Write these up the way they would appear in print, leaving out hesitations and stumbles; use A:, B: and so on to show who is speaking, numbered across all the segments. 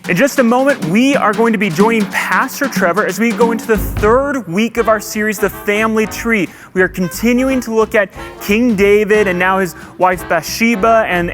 A: In just a moment, we are going to be joining Pastor Trevor as we go into the third week of our series, The Family Tree. We are continuing to look at King David and now his wife Bathsheba and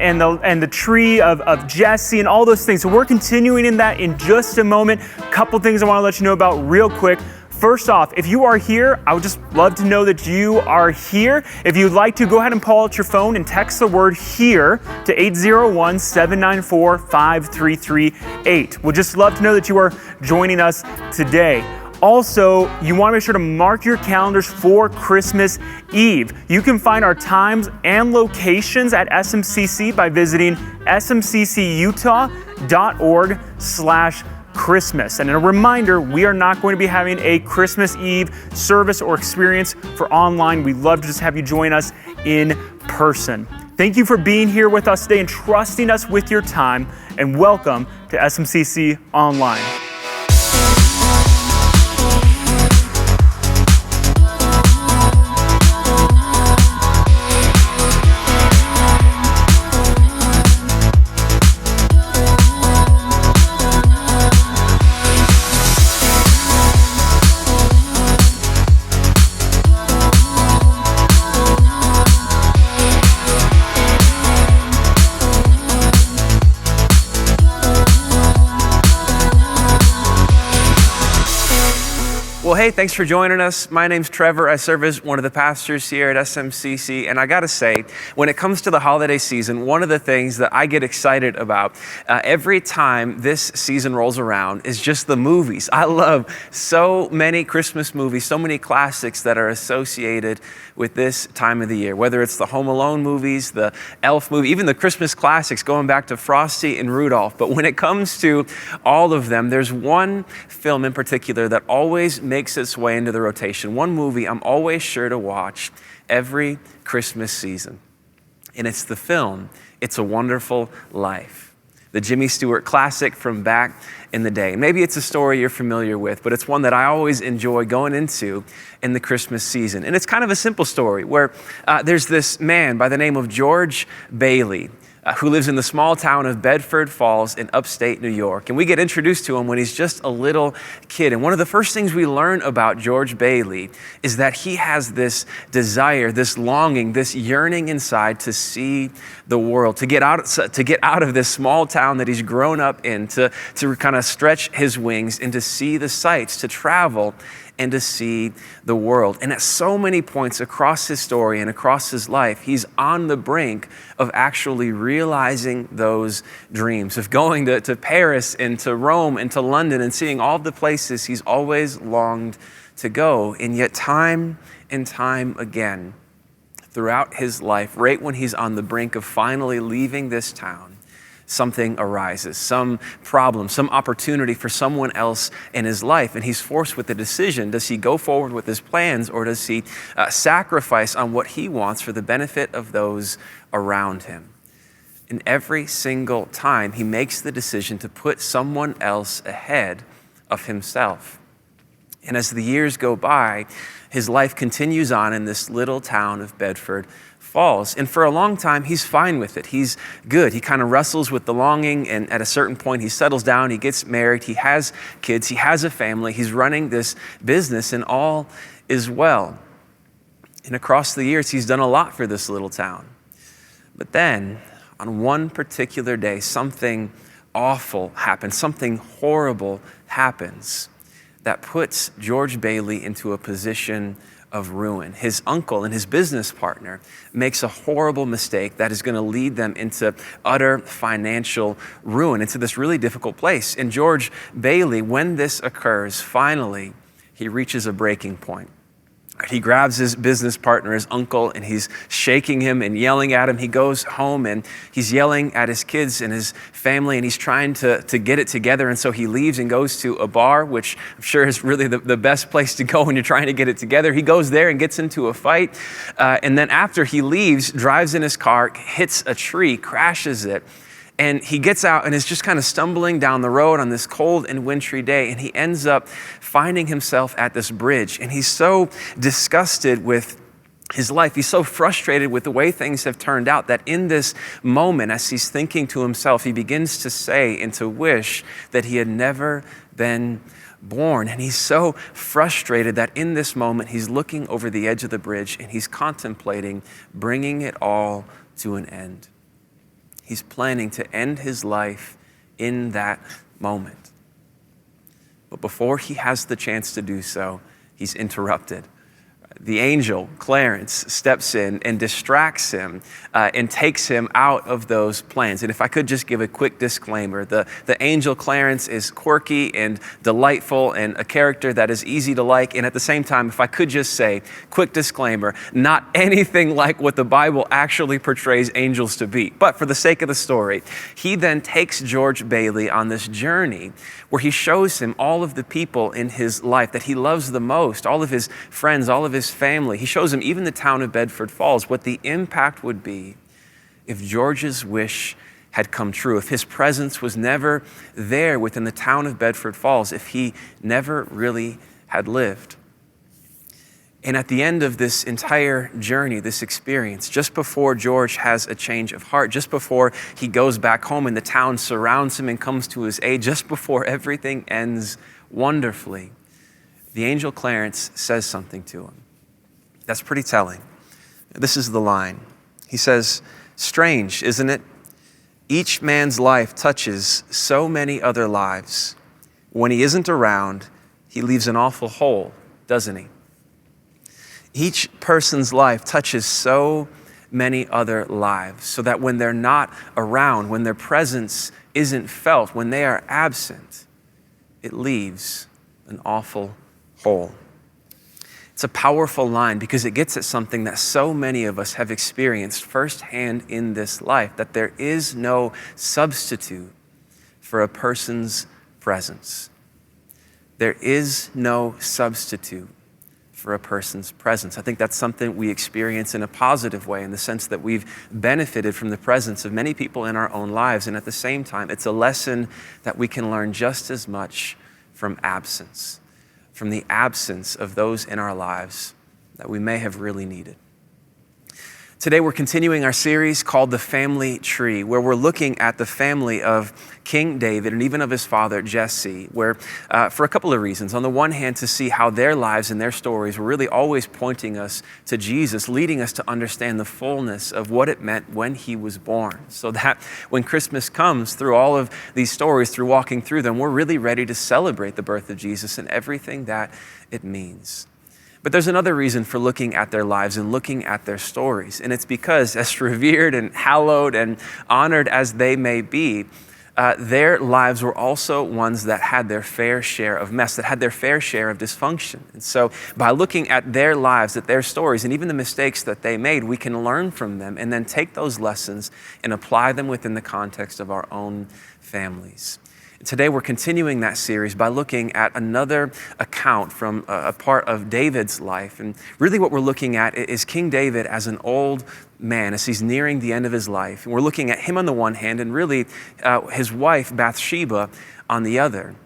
A: the tree of Jesse and all those things. So we're continuing in that in just a moment. A couple things I want to let you know about real quick. First off, if you are here, I would just love to know that you are here. If you'd like to, go ahead and pull out your phone and text the word HERE to 801-794-5338. We'd just love to know that you are joining us today. Also, you want to make sure to mark your calendars for Christmas Eve. You can find our times and locations at SMCC by visiting smccutah.org/Christmas. And a reminder, we are not going to be having a Christmas Eve service or experience for online. We'd love to just have you join us in person. Thank you for being here with us today and trusting us with your time, and welcome to SMCC Online.
B: Well, hey, thanks for joining us. My name's Trevor. I serve as one of the pastors here at SMCC. And I got to say, when it comes to the holiday season, one of the things that I get excited about every time this season rolls around is just the movies. I love so many Christmas movies, so many classics that are associated with this time of the year, whether it's the Home Alone movies, the Elf movie, even the Christmas classics going back to Frosty and Rudolph. But when it comes to all of them, there's one film in particular that always makes its way into the rotation. One movie I'm always sure to watch every Christmas season. And it's the film, It's a Wonderful Life. The Jimmy Stewart classic from back in the day. Maybe it's a story you're familiar with, but it's one that I always enjoy going into in the Christmas season. And it's kind of a simple story where there's this man by the name of George Bailey, who lives in the small town of Bedford Falls in upstate New York. And we get introduced to him when he's just a little kid. And one of the first things we learn about George Bailey is that he has this desire, this longing, this yearning inside to see the world, to get out of this small town that he's grown up in, to kind of stretch his wings and to see the sights, to travel and to see the world. And at so many points across his story and across his life, he's on the brink of actually realizing those dreams, of going to Paris and to Rome and to London and seeing all the places he's always longed to go. And yet time and time again, throughout his life, right when he's on the brink of finally leaving this town, something arises, some problem, some opportunity for someone else in his life. And he's forced with the decision, does he go forward with his plans or does he sacrifice on what he wants for the benefit of those around him? And every single time he makes the decision to put someone else ahead of himself. And as the years go by, his life continues on in this little town of Bedford Falls. And for a long time, he's fine with it. He's good. He kind of wrestles with the longing, and at a certain point, he settles down, he gets married, he has kids, he has a family, he's running this business, and all is well. And across the years, he's done a lot for this little town. But then, on one particular day, something awful happens, something horrible happens that puts George Bailey into a position of ruin. His uncle and his business partner makes a horrible mistake that is going to lead them into utter financial ruin, into this really difficult place. And George Bailey, when this occurs, finally, he reaches a breaking point. He grabs his business partner, his uncle, and he's shaking him and yelling at him. He goes home and he's yelling at his kids and his family, and he's trying to get it together. And so he leaves and goes to a bar, which I'm sure is really the best place to go when you're trying to get it together. He goes there and gets into a fight. And then after he leaves, drives in his car, hits a tree, crashes it. And he gets out and is just kind of stumbling down the road on this cold and wintry day. And he ends up finding himself at this bridge. And he's so disgusted with his life. He's so frustrated with the way things have turned out that in this moment, as he's thinking to himself, he begins to say and to wish that he had never been born. And he's so frustrated that in this moment, he's looking over the edge of the bridge and he's contemplating bringing it all to an end. He's planning to end his life in that moment. But before he has the chance to do so, he's interrupted. The angel, Clarence, steps in and distracts him and takes him out of those plans. And if I could just give a quick disclaimer, the angel Clarence is quirky and delightful and a character that is easy to like. And at the same time, if I could just say, quick disclaimer, not anything like what the Bible actually portrays angels to be. But for the sake of the story, he then takes George Bailey on this journey where he shows him all of the people in his life that he loves the most, all of his friends, all of his family. He shows him even the town of Bedford Falls, what the impact would be if George's wish had come true, if his presence was never there within the town of Bedford Falls, if he never really had lived. And at the end of this entire journey, this experience, just before George has a change of heart, just before he goes back home and the town surrounds him and comes to his aid, just before everything ends wonderfully, the angel Clarence says something to him. That's pretty telling. This is the line. He says, "Strange, isn't it? Each man's life touches so many other lives. When he isn't around, he leaves an awful hole, doesn't he?" Each person's life touches so many other lives, so that when they're not around, when their presence isn't felt, when they are absent, it leaves an awful hole. It's a powerful line because it gets at something that so many of us have experienced firsthand in this life, that there is no substitute for a person's presence. There is no substitute for a person's presence. I think that's something we experience in a positive way, in the sense that we've benefited from the presence of many people in our own lives. And at the same time, it's a lesson that we can learn just as much from absence, from the absence of those in our lives that we may have really needed. Today, we're continuing our series called The Family Tree, where we're looking at the family of King David and even of his father, Jesse, where for a couple of reasons. On the one hand, to see how their lives and their stories were really always pointing us to Jesus, leading us to understand the fullness of what it meant when he was born, so that when Christmas comes, through all of these stories, through walking through them, we're really ready to celebrate the birth of Jesus and everything that it means. But there's another reason for looking at their lives and looking at their stories. And it's because, as revered and hallowed and honored as they may be, their lives were also ones that had their fair share of mess, that had their fair share of dysfunction. And so by looking at their lives, at their stories, and even the mistakes that they made, we can learn from them and then take those lessons and apply them within the context of our own families. Today, we're continuing that series by looking at another account from a part of David's life. And really what we're looking at is King David as an old man, as he's nearing the end of his life. And we're looking at him on the one hand and really his wife, Bathsheba, on the other.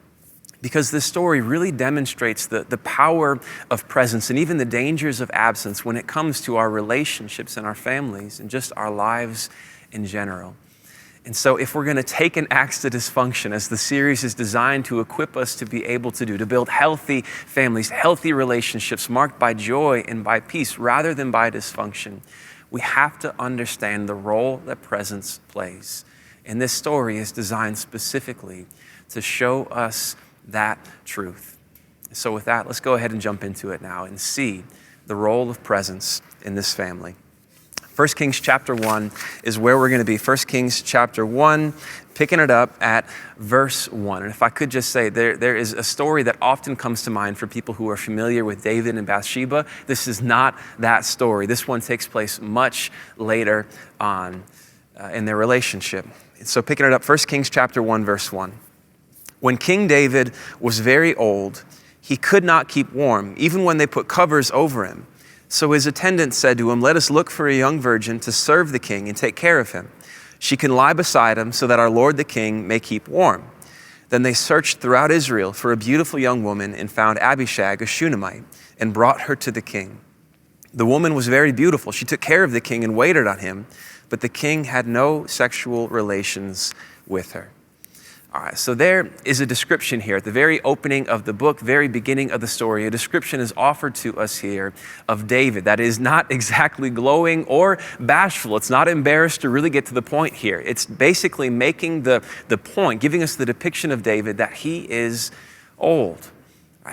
B: Because this story really demonstrates the power of presence and even the dangers of absence when it comes to our relationships and our families and just our lives in general. And so if we're going to take an axe to dysfunction, as the series is designed to equip us to be able to do, to build healthy families, healthy relationships marked by joy and by peace rather than by dysfunction, we have to understand the role that presence plays. And this story is designed specifically to show us that truth. So with that, let's go ahead and jump into it now and see the role of presence in this family. 1 Kings chapter 1 is where we're going to be. 1 Kings chapter 1, picking it up at verse 1. And if I could just say, there is a story that often comes to mind for people who are familiar with David and Bathsheba. This is not that story. This one takes place much later on in their relationship. So picking it up, 1 Kings chapter 1, verse 1. When King David was very old, he could not keep warm, even when they put covers over him. So his attendants said to him, "Let us look for a young virgin to serve the king and take care of him. She can lie beside him so that our lord the king may keep warm." Then they searched throughout Israel for a beautiful young woman and found Abishag, a Shunammite, and brought her to the king. The woman was very beautiful. She took care of the king and waited on him, but the king had no sexual relations with her. All right, so there is a description here at the very opening of the book, very beginning of the story. A description is offered to us here of David that is not exactly glowing or bashful. It's not embarrassed to really get to the point here. It's basically making the point, giving us the depiction of David that he is old.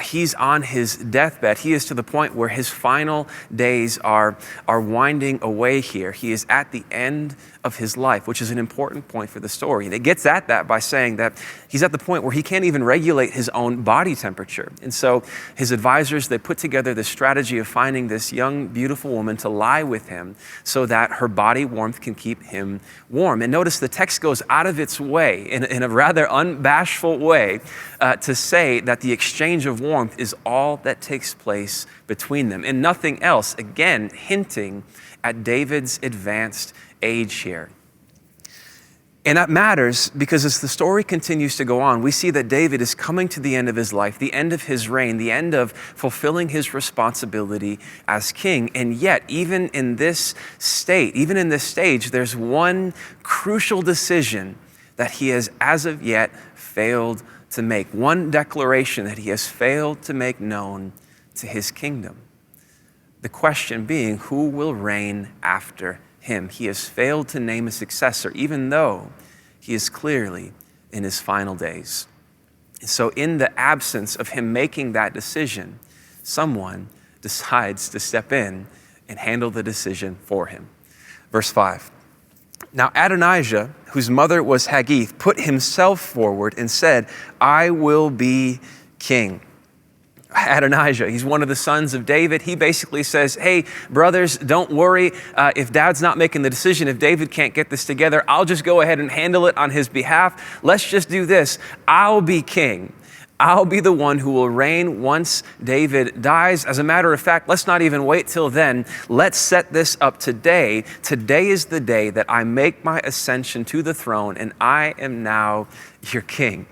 B: He's on his deathbed. He is to the point where his final days are winding away here. He is at the end of his life, which is an important point for the story. And it gets at that by saying that he's at the point where he can't even regulate his own body temperature. And so his advisors, they put together this strategy of finding this young, beautiful woman to lie with him so that her body warmth can keep him warm. And notice the text goes out of its way in a rather unbashful way to say that the exchange of warmth is all that takes place between them and nothing else, again, hinting at David's advanced age here. And that matters because as the story continues to go on, we see that David is coming to the end of his life, the end of his reign, the end of fulfilling his responsibility as king. And yet, even in this state, even in this stage, there's one crucial decision that he has as of yet failed to make, one declaration that he has failed to make known to his kingdom. The question being, who will reign after him? He has failed to name a successor, even though he is clearly in his final days. And so in the absence of him making that decision, someone decides to step in and handle the decision for him. Verse 5. Now Adonijah, whose mother was Haggith, put himself forward and said, I will be king. Adonijah, he's one of the sons of David. He basically says, hey, brothers, don't worry. If dad's not making the decision, if David can't get this together, I'll just go ahead and handle it on his behalf. Let's just do this. I'll be king. I'll be the one who will reign once David dies. As a matter of fact, let's not even wait till then. Let's set this up today. Today is the day that I make my ascension to the throne, and I am now your king,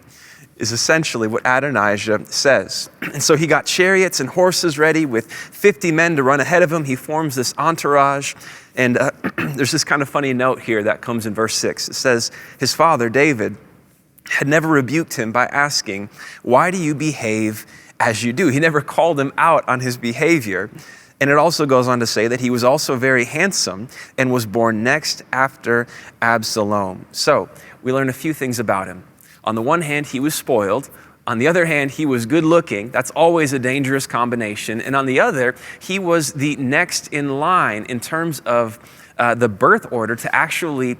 B: is essentially what Adonijah says. And so he got chariots and horses ready with 50 men to run ahead of him. He forms this entourage. And there's this kind of funny note here that comes in verse 6. It says, his father, David, had never rebuked him by asking, why do you behave as you do? He never called him out on his behavior. And it also goes on to say that he was also very handsome and was born next after Absalom. So we learn a few things about him. On the one hand, he was spoiled. On the other hand, he was good looking. That's always a dangerous combination. And on the other, he was the next in line in terms of the birth order to actually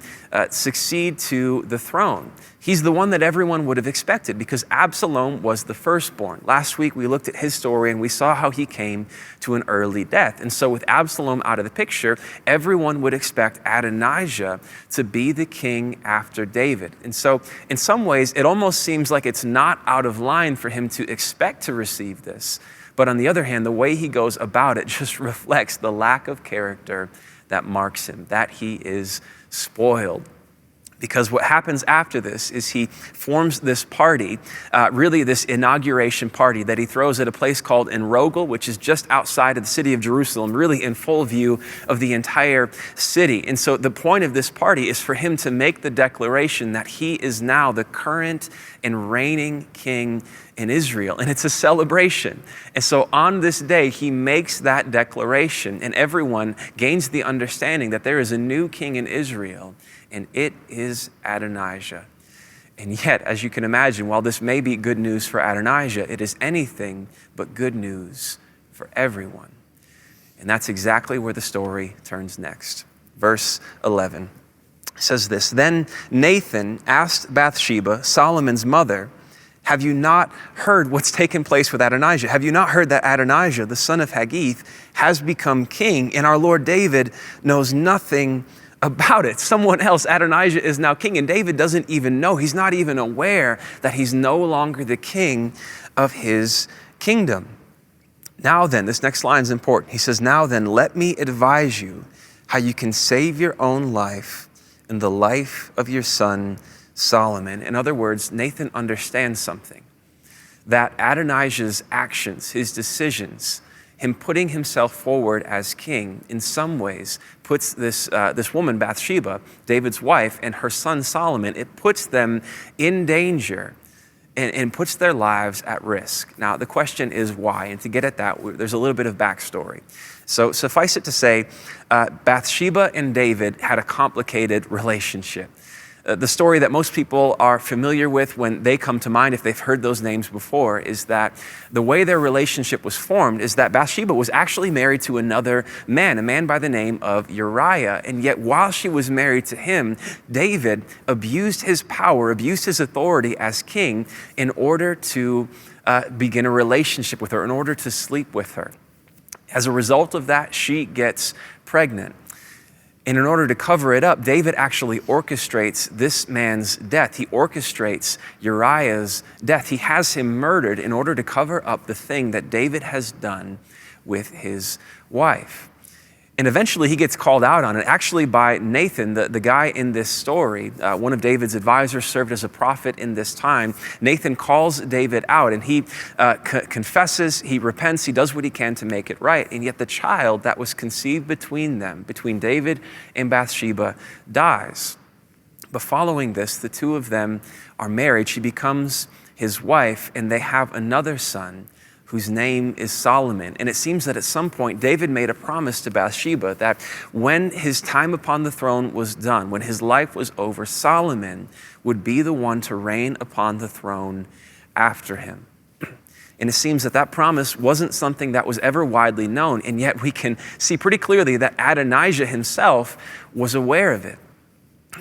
B: succeed to the throne. He's the one that everyone would have expected because Absalom was the firstborn. Last week, we looked at his story and we saw how he came to an early death. And so with Absalom out of the picture, everyone would expect Adonijah to be the king after David. And so in some ways, it almost seems like it's not out of line for him to expect to receive this. But on the other hand, the way he goes about it just reflects the lack of character that marks him, that he is spoiled. Because what happens after this is he forms this party, really this inauguration party that he throws at a place called Enrogel, which is just outside of the city of Jerusalem, really in full view of the entire city. And so the point of this party is for him to make the declaration that he is now the current and reigning king in Israel. And it's a celebration. And so on this day, he makes that declaration and everyone gains the understanding that there is a new king in Israel, and it is Adonijah. And yet, as you can imagine, while this may be good news for Adonijah, it is anything but good news for everyone. And that's exactly where the story turns next. Verse 11 says this, Then Nathan asked Bathsheba, Solomon's mother, have you not heard what's taken place with Adonijah? Have you not heard that Adonijah, the son of Haggith, has become king, and our Lord David knows nothing about it? Someone else, Adonijah, is now king, and David doesn't even know. He's not even aware that he's no longer the king of his kingdom. Now then, this next line is important. He says, now then, let me advise you how you can save your own life and the life of your son Solomon. In other words, Nathan understands something, that Adonijah's actions, his decisions, him putting himself forward as king in some ways puts this woman, Bathsheba, David's wife, and her son Solomon, it puts them in danger and puts their lives at risk. Now, the question is why? And to get at that, there's a little bit of backstory. So suffice it to say, Bathsheba and David had a complicated relationship. The story that most people are familiar with when they come to mind, if they've heard those names before, is that the way their relationship was formed is that Bathsheba was actually married to another man, a man by the name of Uriah. And yet while she was married to him, David abused his power, abused his authority as king in order to begin a relationship with her, in order to sleep with her. As a result of that, she gets pregnant. And in order to cover it up, David actually orchestrates this man's death. He orchestrates Uriah's death. He has him murdered in order to cover up the thing that David has done with his wife. And eventually he gets called out on it, actually by Nathan, the guy in this story. One of David's advisors, served as a prophet in this time. Nathan calls David out, and he confesses, he repents, he does what he can to make it right. And yet the child that was conceived between them, between David and Bathsheba, dies. But following this, the two of them are married. She becomes his wife, and they have another son whose name is Solomon. And it seems that at some point, David made a promise to Bathsheba that when his time upon the throne was done, when his life was over, Solomon would be the one to reign upon the throne after him. And it seems that that promise wasn't something that was ever widely known, and yet we can see pretty clearly that Adonijah himself was aware of it.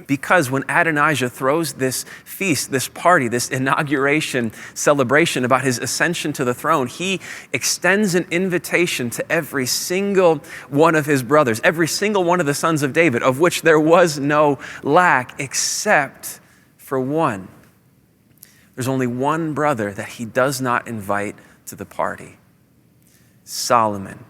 B: Because when Adonijah throws this feast, this party, this inauguration celebration about his ascension to the throne, he extends an invitation to every single one of his brothers, every single one of the sons of David, of which there was no lack except for one. There's only one brother that he does not invite to the party, Solomon.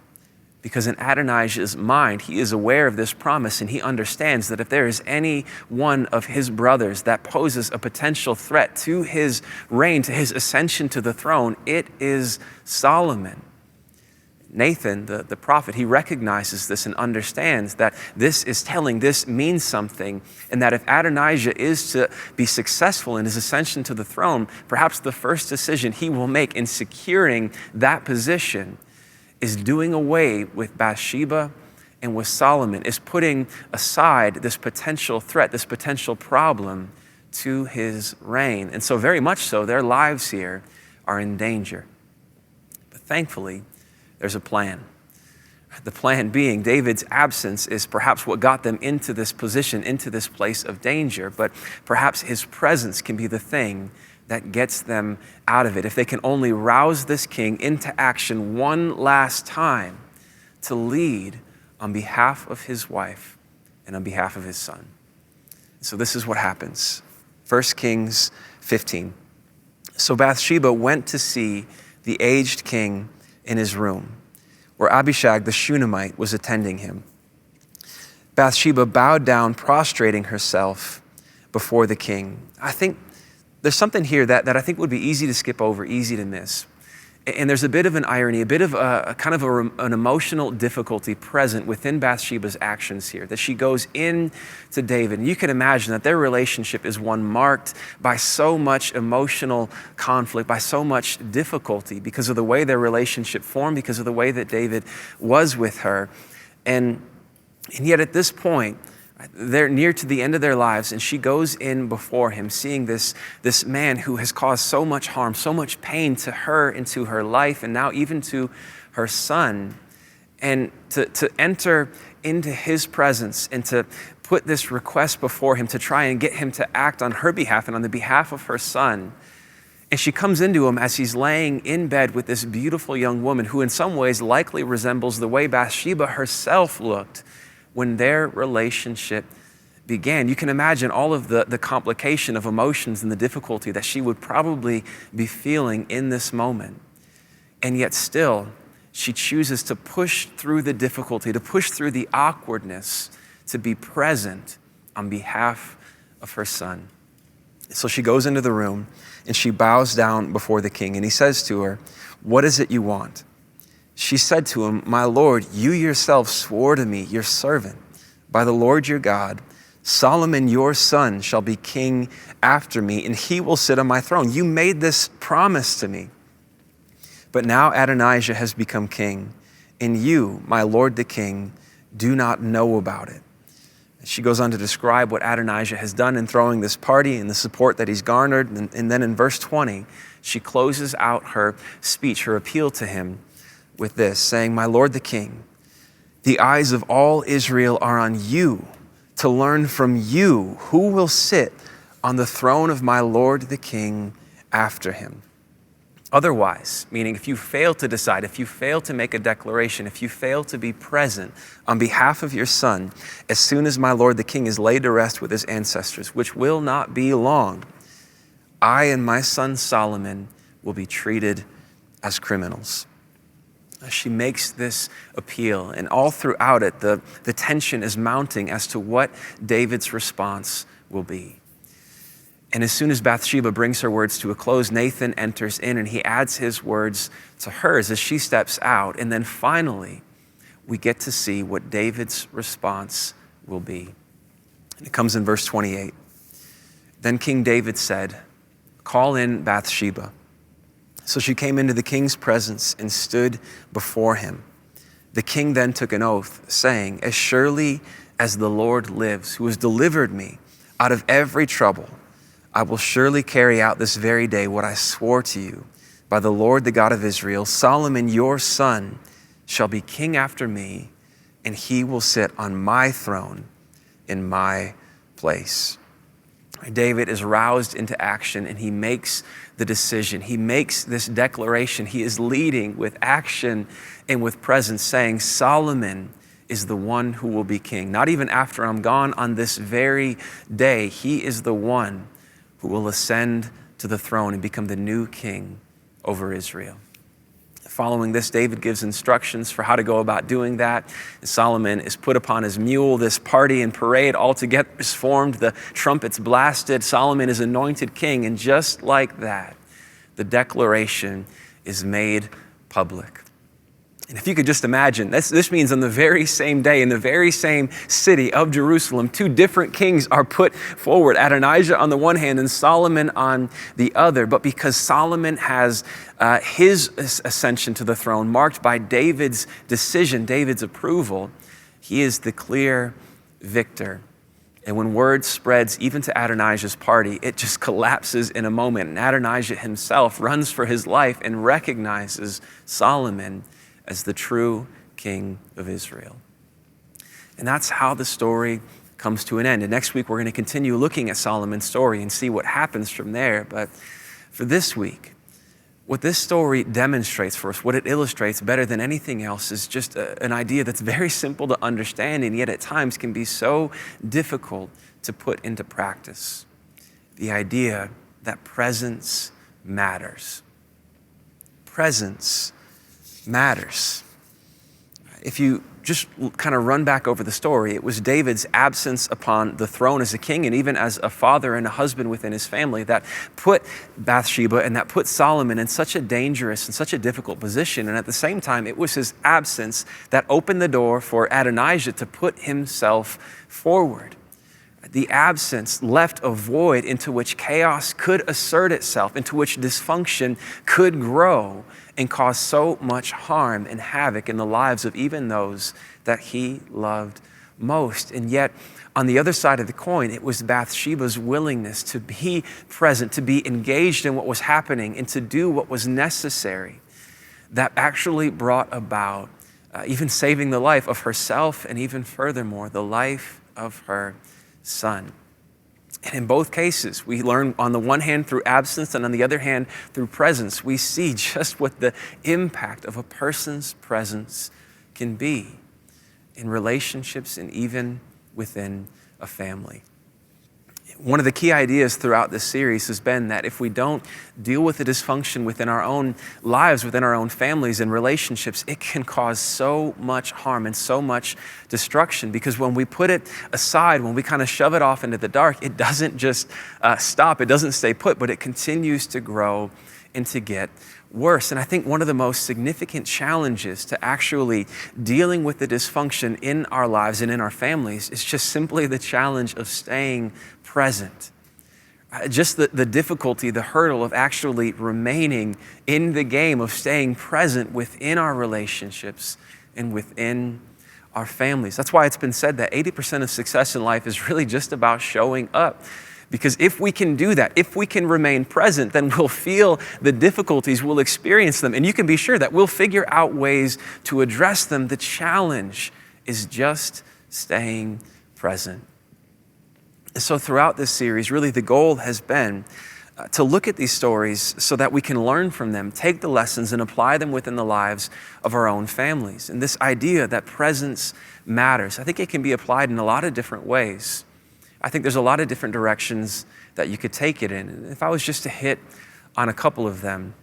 B: Because in Adonijah's mind, he is aware of this promise, and he understands that if there is any one of his brothers that poses a potential threat to his reign, to his ascension to the throne, it is Solomon. Nathan, the prophet, he recognizes this and understands that this is telling, this means something, and that if Adonijah is to be successful in his ascension to the throne, perhaps the first decision he will make in securing that position is doing away with Bathsheba and with Solomon, is putting aside this potential threat, this potential problem to his reign. And so very much so, their lives here are in danger. But thankfully, there's a plan. The plan being David's absence is perhaps what got them into this position, into this place of danger, but perhaps his presence can be the thing that gets them out of it. If they can only rouse this king into action one last time to lead on behalf of his wife and on behalf of his son. So this is what happens. 1 Kings 15. So Bathsheba went to see the aged king in his room, where Abishag the Shunammite was attending him. Bathsheba bowed down, prostrating herself before the king. I think there's something here that I think would be easy to skip over, easy to miss. And there's a bit of an irony, a bit of an emotional difficulty present within Bathsheba's actions here, that she goes in to David. And you can imagine that their relationship is one marked by so much emotional conflict, by so much difficulty because of the way their relationship formed, because of the way that David was with her. And yet at this point, they're near to the end of their lives, and she goes in before him, seeing this man who has caused so much harm, so much pain to her and to her life, and now even to her son. And to enter into his presence and to put this request before him, to try and get him to act on her behalf and on the behalf of her son. And she comes into him as he's laying in bed with this beautiful young woman who in some ways likely resembles the way Bathsheba herself looked when their relationship began. You can imagine all of the complication of emotions and the difficulty that she would probably be feeling in this moment. And yet still, she chooses to push through the difficulty, to push through the awkwardness, to be present on behalf of her son. So she goes into the room and she bows down before the king, and he says to her, "What is it you want?" She said to him, "My Lord, you yourself swore to me, your servant, by the Lord your God, Solomon your son shall be king after me, and he will sit on my throne. You made this promise to me. But now Adonijah has become king, and you, my lord the king, do not know about it." She goes on to describe what Adonijah has done in throwing this party and the support that he's garnered. And then in verse 20, she closes out her speech, her appeal to him with this, saying, "My lord the king, the eyes of all Israel are on you to learn from you who will sit on the throne of my lord the king after him. Otherwise," meaning if you fail to decide, if you fail to make a declaration, if you fail to be present on behalf of your son, as soon as my lord the king is laid to rest with his ancestors, which will not be long, I and my son Solomon will be treated as criminals. She makes this appeal, and all throughout it, the tension is mounting as to what David's response will be. And as soon as Bathsheba brings her words to a close, Nathan enters in and he adds his words to hers as she steps out. And then finally, we get to see what David's response will be. And it comes in verse 28. Then King David said, "Call in Bathsheba." So she came into the king's presence and stood before him. The king then took an oath, saying, "As surely as the Lord lives, who has delivered me out of every trouble, I will surely carry out this very day what I swore to you by the Lord, the God of Israel. Solomon, your son, shall be king after me, and he will sit on my throne in my place." David is roused into action, and he makes the decision. He makes this declaration. He is leading with action and with presence, saying, Solomon is the one who will be king. Not even after I'm gone, on this very day, he is the one who will ascend to the throne and become the new king over Israel. Following this, David gives instructions for how to go about doing that. Solomon is put upon his mule. This party and parade altogether is formed. The trumpets blasted. Solomon is anointed king. And just like that, the declaration is made public. And if you could just imagine, this means on the very same day, in the very same city of Jerusalem, two different kings are put forward, Adonijah on the one hand and Solomon on the other. But because Solomon has his ascension to the throne marked by David's decision, David's approval, he is the clear victor. And when word spreads even to Adonijah's party, it just collapses in a moment. And Adonijah himself runs for his life and recognizes Solomon as the true king of Israel. And that's how the story comes to an end. And next week, we're going to continue looking at Solomon's story and see what happens from there. But for this week, what this story demonstrates for us, what it illustrates better than anything else, is just an idea that's very simple to understand and yet at times can be so difficult to put into practice. The idea that presence matters. Presence matters. If you just kind of run back over the story, it was David's absence upon the throne as a king and even as a father and a husband within his family that put Bathsheba and that put Solomon in such a dangerous and such a difficult position. And at the same time, it was his absence that opened the door for Adonijah to put himself forward. The absence left a void into which chaos could assert itself, into which dysfunction could grow and cause so much harm and havoc in the lives of even those that he loved most. And yet, on the other side of the coin, it was Bathsheba's willingness to be present, to be engaged in what was happening, and to do what was necessary that actually brought about even saving the life of herself and even furthermore, the life of her son. And in both cases, we learn on the one hand through absence and on the other hand through presence, we see just what the impact of a person's presence can be in relationships and even within a family. One of the key ideas throughout this series has been that if we don't deal with the dysfunction within our own lives, within our own families and relationships, it can cause so much harm and so much destruction. Because when we put it aside, when we kind of shove it off into the dark, it doesn't just stop, it doesn't stay put, but it continues to grow and to get worse. And I think one of the most significant challenges to actually dealing with the dysfunction in our lives and in our families is just simply the challenge of staying present. Just the difficulty, the hurdle of actually remaining in the game, of staying present within our relationships and within our families. That's why it's been said that 80% of success in life is really just about showing up. Because if we can do that, if we can remain present, then we'll feel the difficulties, we'll experience them, and you can be sure that we'll figure out ways to address them. The challenge is just staying present. And so throughout this series, really the goal has been to look at these stories so that we can learn from them, take the lessons and apply them within the lives of our own families. And this idea that presence matters, I think it can be applied in a lot of different ways. I think there's a lot of different directions that you could take it in. And if I was just to hit on a couple of them,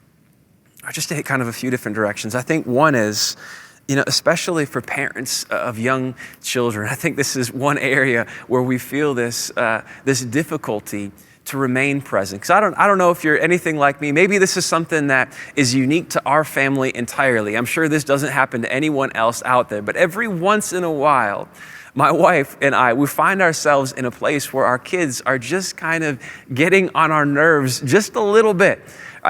B: or just to hit kind of a few different directions, I think one is, especially for parents of young children, I think this is one area where we feel this difficulty to remain present. Because I don't know if you're anything like me. Maybe this is something that is unique to our family entirely. I'm sure this doesn't happen to anyone else out there. But every once in a while, my wife and I, we find ourselves in a place where our kids are just kind of getting on our nerves just a little bit.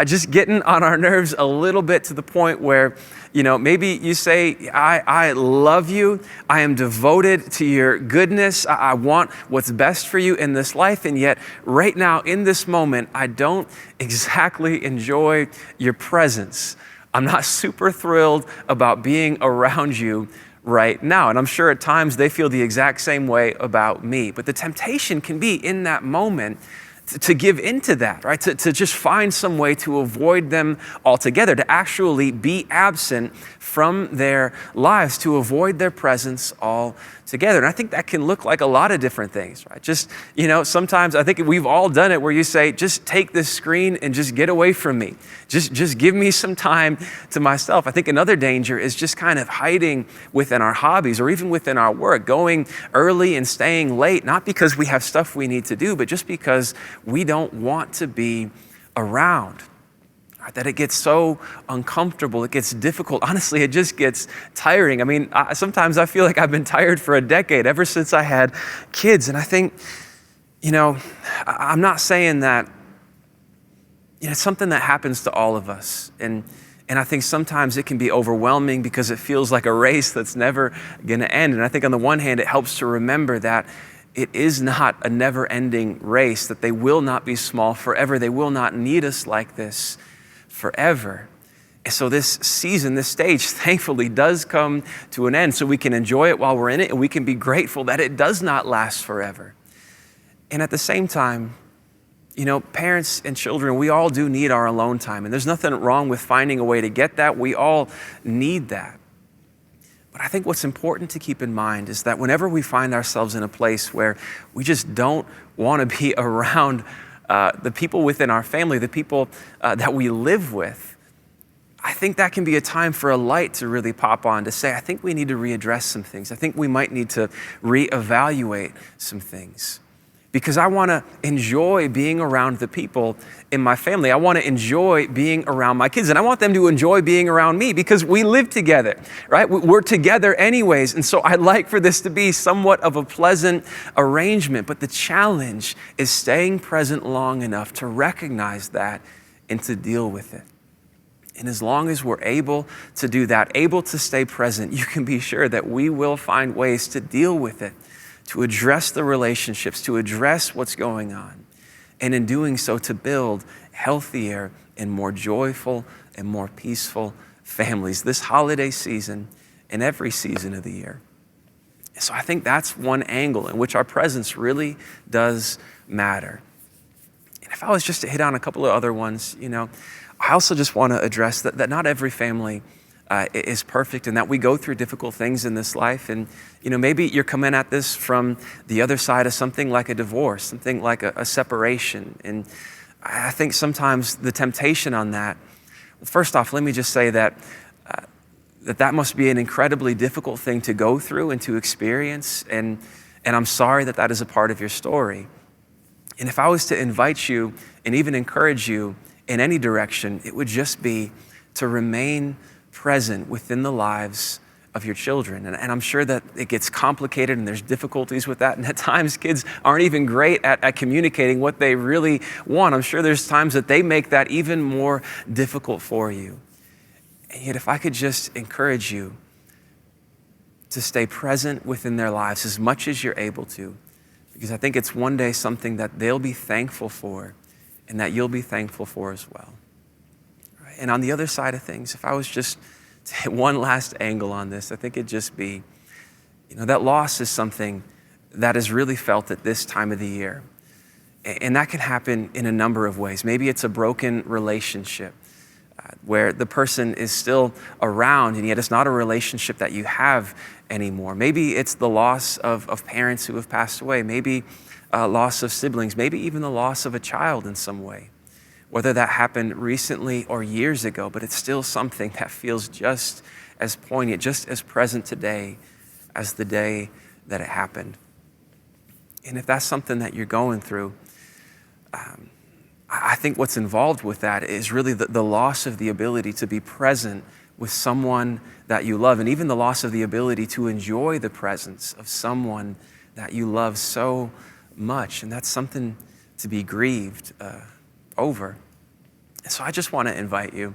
B: Just getting on our nerves a little bit to the point where, maybe you say, I love you. I am devoted to your goodness. I want what's best for you in this life. And yet right now in this moment, I don't exactly enjoy your presence. I'm not super thrilled about being around you right now. And I'm sure at times they feel the exact same way about me. But the temptation can be in that moment to give into that, right? To just find some way to avoid them altogether, to actually be absent from their lives, to avoid their presence altogether. And I think that can look like a lot of different things, right? Just, sometimes I think we've all done it where you say, just take this screen and just get away from me. Just give me some time to myself. I think another danger is just kind of hiding within our hobbies or even within our work, going early and staying late, not because we have stuff we need to do, but just because we don't want to be around. Right? That it gets so uncomfortable, it gets difficult. Honestly, it just gets tiring. I mean, sometimes I feel like I've been tired for a decade, ever since I had kids. And I think, I'm not saying that, it's something that happens to all of us. And I think sometimes it can be overwhelming because it feels like a race that's never gonna end. And I think on the one hand, it helps to remember that it is not a never-ending race, that they will not be small forever. They will not need us like this forever. And so this season, this stage, thankfully does come to an end so we can enjoy it while we're in it, and we can be grateful that it does not last forever. And at the same time, parents and children, we all do need our alone time. And there's nothing wrong with finding a way to get that. We all need that. But I think what's important to keep in mind is that whenever we find ourselves in a place where we just don't want to be around the people within our family, the people that we live with, I think that can be a time for a light to really pop on, to say, I think we need to readdress some things. I think we might need to reevaluate some things. Because I want to enjoy being around the people in my family. I want to enjoy being around my kids, and I want them to enjoy being around me because we live together, right? We're together anyways. And so I'd like for this to be somewhat of a pleasant arrangement, but the challenge is staying present long enough to recognize that and to deal with it. And as long as we're able to do that, able to stay present, you can be sure that we will find ways to deal with it, to address the relationships, to address what's going on. And in doing so, to build healthier and more joyful and more peaceful families this holiday season and every season of the year. So I think that's one angle in which our presence really does matter. And if I was just to hit on a couple of other ones, I also just want to address that not every family is perfect, and that we go through difficult things in this life. And, maybe you're coming at this from the other side of something like a divorce, something like a separation. And I think sometimes the temptation on that, first off, let me just say that that must be an incredibly difficult thing to go through and to experience. And I'm sorry that is a part of your story. And if I was to invite you and even encourage you in any direction, it would just be to remain present within the lives of your children. And I'm sure that it gets complicated and there's difficulties with that. And at times kids aren't even great at communicating what they really want. I'm sure there's times that they make that even more difficult for you. And yet if I could just encourage you to stay present within their lives as much as you're able to, because I think it's one day something that they'll be thankful for and that you'll be thankful for as well. Right? And on the other side of things, if I was just to hit one last angle on this, I think it'd just be, that loss is something that is really felt at this time of the year. And that can happen in a number of ways. Maybe it's a broken relationship where the person is still around and yet it's not a relationship that you have anymore. Maybe it's the loss of parents who have passed away. Maybe loss of siblings. Maybe even the loss of a child in some way. Whether that happened recently or years ago, but it's still something that feels just as poignant, just as present today as the day that it happened. And if that's something that you're going through, I think what's involved with that is really the loss of the ability to be present with someone that you love, and even the loss of the ability to enjoy the presence of someone that you love so much. And that's something to be grieved over. So I just want to invite you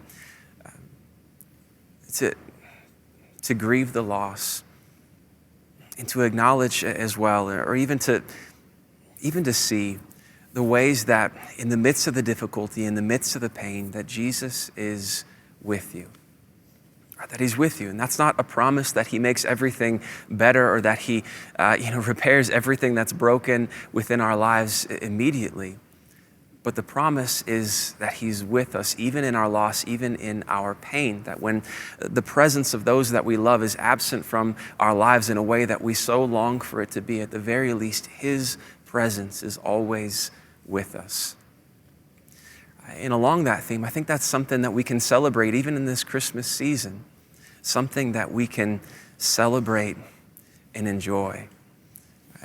B: to grieve the loss and to acknowledge as well, or even to see the ways that in the midst of the difficulty, in the midst of the pain, that Jesus is with you. That he's with you. And that's not a promise that he makes everything better or that he repairs everything that's broken within our lives immediately. But the promise is that he's with us, even in our loss, even in our pain, that when the presence of those that we love is absent from our lives in a way that we so long for it to be, at the very least, his presence is always with us. And along that theme, I think that's something that we can celebrate even in this Christmas season, something that we can celebrate and enjoy.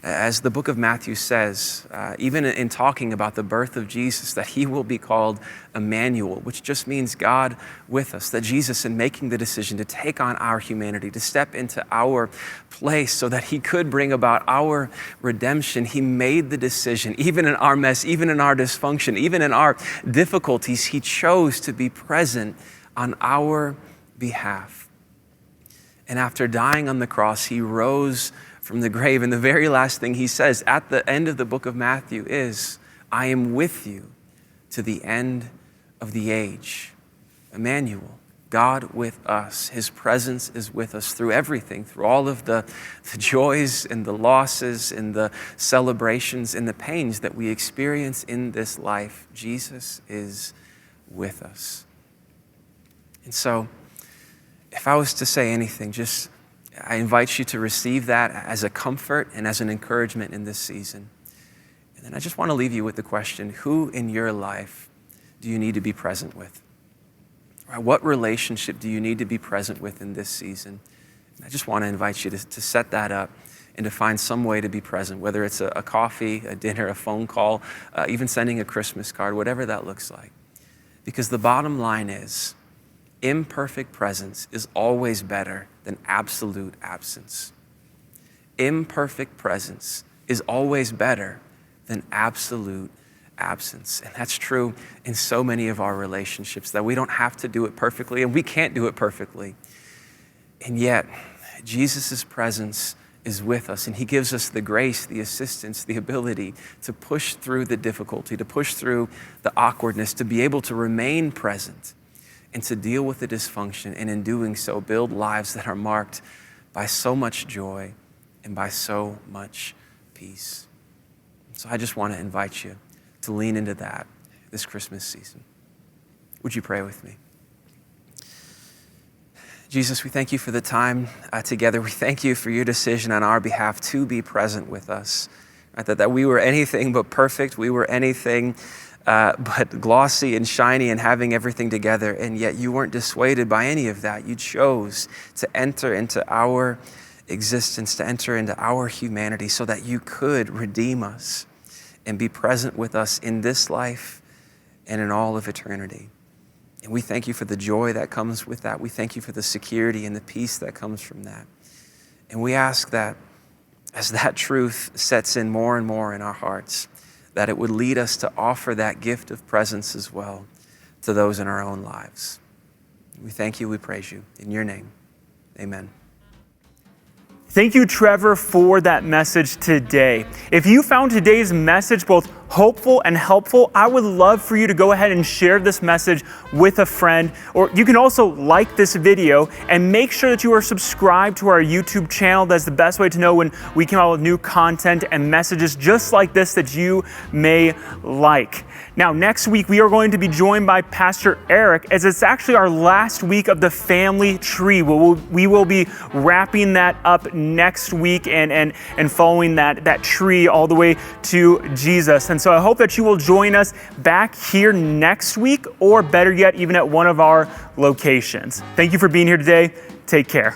B: As the book of Matthew says, even in talking about the birth of Jesus, that he will be called Emmanuel, which just means God with us, that Jesus, in making the decision to take on our humanity, to step into our place so that he could bring about our redemption, he made the decision, even in our mess, even in our dysfunction, even in our difficulties, he chose to be present on our behalf. And after dying on the cross, he rose from the grave. And the very last thing he says at the end of the book of Matthew is, I am with you to the end of the age. Emmanuel, God with us. His presence is with us through everything, through all of the joys and the losses and the celebrations and the pains that we experience in this life. Jesus is with us. And so, if I was to say anything, I invite you to receive that as a comfort and as an encouragement in this season. And then I just want to leave you with the question, who in your life do you need to be present with? Or what relationship do you need to be present with in this season? And I just want to invite you to set that up and to find some way to be present, whether it's a coffee, a dinner, a phone call, even sending a Christmas card, whatever that looks like. Because the bottom line is, imperfect presence is always better than absolute absence. Imperfect presence is always better than absolute absence. And that's true in so many of our relationships, that we don't have to do it perfectly and we can't do it perfectly. And yet, Jesus' presence is with us, and he gives us the grace, the assistance, the ability to push through the difficulty, to push through the awkwardness, to be able to remain present and to deal with the dysfunction, and in doing so, build lives that are marked by so much joy and by so much peace. So I just want to invite you to lean into that this Christmas season. Would you pray with me? Jesus, we thank you for the time together. We thank you for your decision on our behalf to be present with us. Right? That we were anything but perfect. We were anything but glossy and shiny and having everything together. And yet you weren't dissuaded by any of that. You chose to enter into our existence, to enter into our humanity so that you could redeem us and be present with us in this life and in all of eternity. And we thank you for the joy that comes with that. We thank you for the security and the peace that comes from that. And we ask that as that truth sets in more and more in our hearts, that it would lead us to offer that gift of presence as well to those in our own lives. We thank you, we praise you. In your name, amen.
A: Thank you, Trevor, for that message today. If you found today's message both hopeful and helpful, I would love for you to go ahead and share this message with a friend. Or you can also like this video and make sure that you are subscribed to our YouTube channel. That's the best way to know when we come out with new content and messages just like this that you may like. Now, next week, we are going to be joined by Pastor Eric, as it's actually our last week of the family tree. We will be wrapping that up next week and following that tree all the way to Jesus. And so I hope that you will join us back here next week, or better yet, even at one of our locations. Thank you for being here today. Take care.